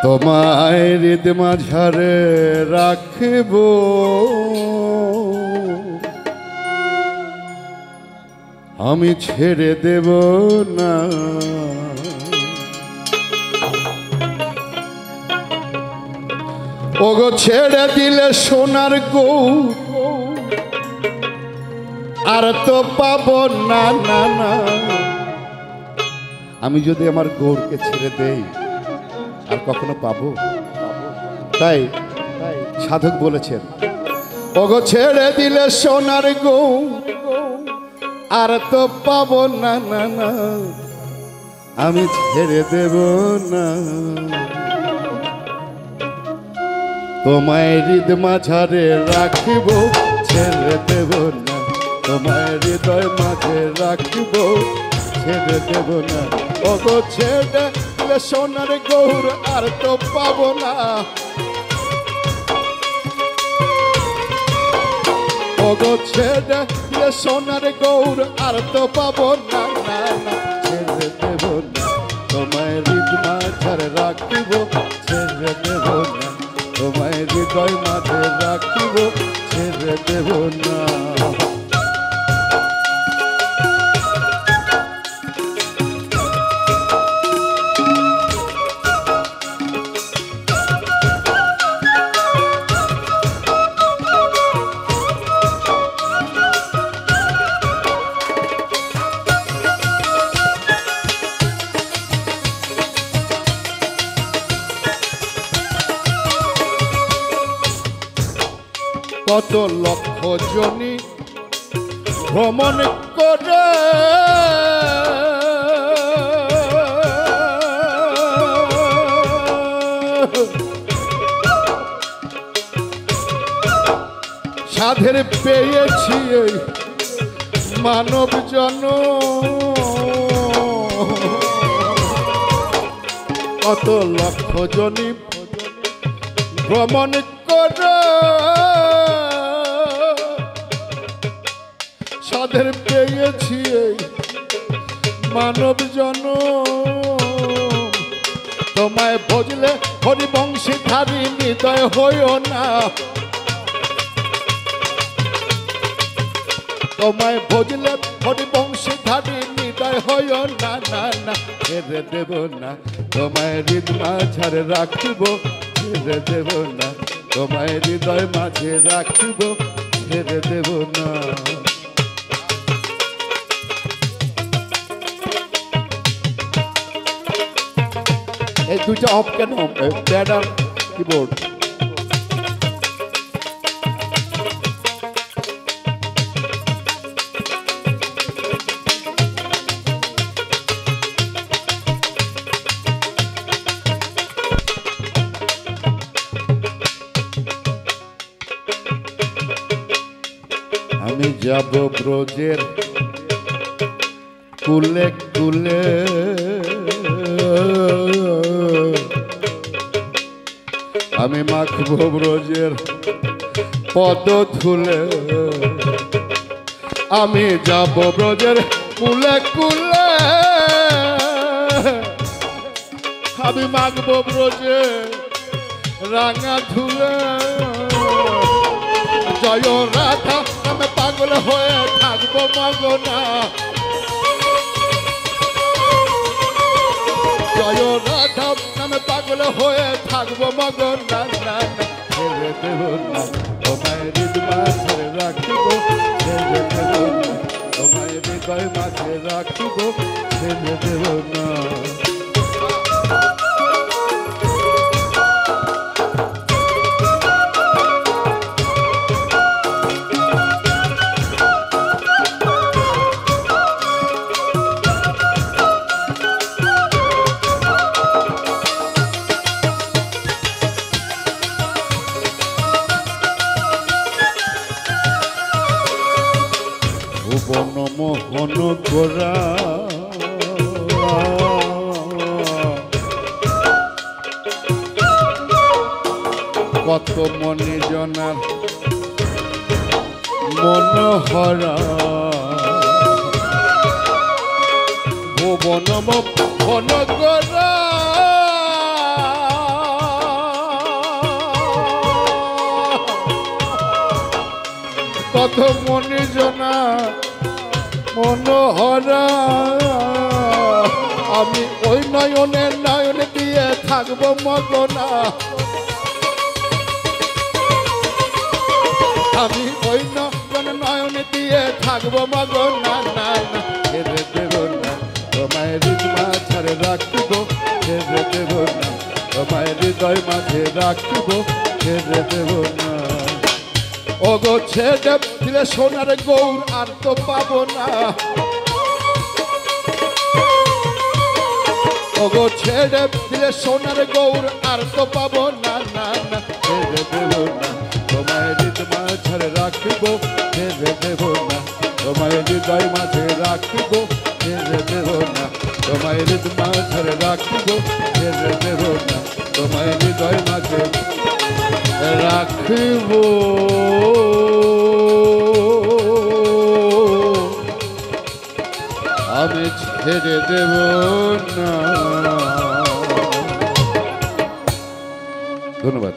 তোমায় হৃদ মাঝারে রাখিব আমি ছেড়ে দেব না। ওগো ছেড়ে দিলে সোনার গৌর আর তো পাবো না না না। আমি যদি আমার গৌরকে ছেড়ে দেই আর কখনো পাবো? তাই সাধক বলেছেন ওগো ছেড়ে দিলে সোনার গৌর আর তো পাবো না না না। আমি ছেড়ে দেব না। তোমায় হৃদ মাঝারে রাখিব ছেড়ে দেব না। তোমায় হৃদয় মাঝে রাখিব ছেড়ে দেব না। ওগো ছেড়ে দিলে সোনার গৌর আর তো পাবো না। ওগো ছেড়ে দিলে সোনার গৌর আর তো পাবো না না না। ছেড়ে দেব না। তোমায় হৃদ মাঝারে রাখিব ছেড়ে দেব না। তোমায় হৃদয় মাঝে রাখিব ছেড়ে দেব না। কত লক্ষ জনি ভ্রমণ করে সাধের পেয়েছি মানব জন। কত লক্ষ জনি ভ্রমণ করে সাধের পেয়েছি মানব জন। তোমায় ভজলে হরিবংশীধারী হৃদয় হইও না। তোমায় ভজলে হরিবংশীধারী হৃদয় হইও না না না। ছেড়ে দেব না। তোমায় হৃদ মাঝারে রাখিব ছেড়ে দেব না। তোমায় হৃদয় মাঝে রাখিব ছেড়ে দেব না। এই দুইটা অফ কেন? প্যাড আর কিবোর্ড। আমি যাব ব্রজের কুলে কুলে আমি মাখব ব্রজের পদ ধুলে। আমি যাব ব্রজের কুলে কুলে আমি মাখব ব্রজে রাঙা ধুলে। জয় রাধা আমি পাগল হয়ে থাকবো মগনা। জয় রাধা আমি পাগল হয়ে থাকবো মগনা না না। ছেড়ে দেব না। তোমায় হৃদ মাঝে রাখিব ছেড়ে দেব না। তোমায় হৃদয় মাঝে রাখিব ছেড়ে দেব না। ভুবন মোহন গোরা কত মনে জনার মনোহরা। ভুবন মোহন গোরা কত মনিজনা মনোহরা আমি ওই নয়নের নয়ন দিয়ে থাকবো মগনা আমি ওই নয়ন দিয়ে থাকবো মগনা না না ছেড়ে দেব না তোমায় হৃদয় মাঝে রাখবো ছেড়ে দেব না তোমায় হৃদয় মাঝে রাখবো ছেড়ে দেব না ওগো ছেড়ে দিলে সোনার গৌর আর তো পাবো না ওগো ছেড়ে দিলে সোনার গৌর আর তো পাবো না না না ছেড়ে দেব না তোমায় হৃদয় মাঝে রাখবো ছেড়ে দেব না তোমায় হৃদয় মাঝে রাখবো ছেড়ে দেব না তোমায় হৃদয় মাঝে রাখবো ছেড়ে দেব না তোমায় হৃদয় মাঝে রাখবো আমি ছেড়ে দেব না। ধন্যবাদ।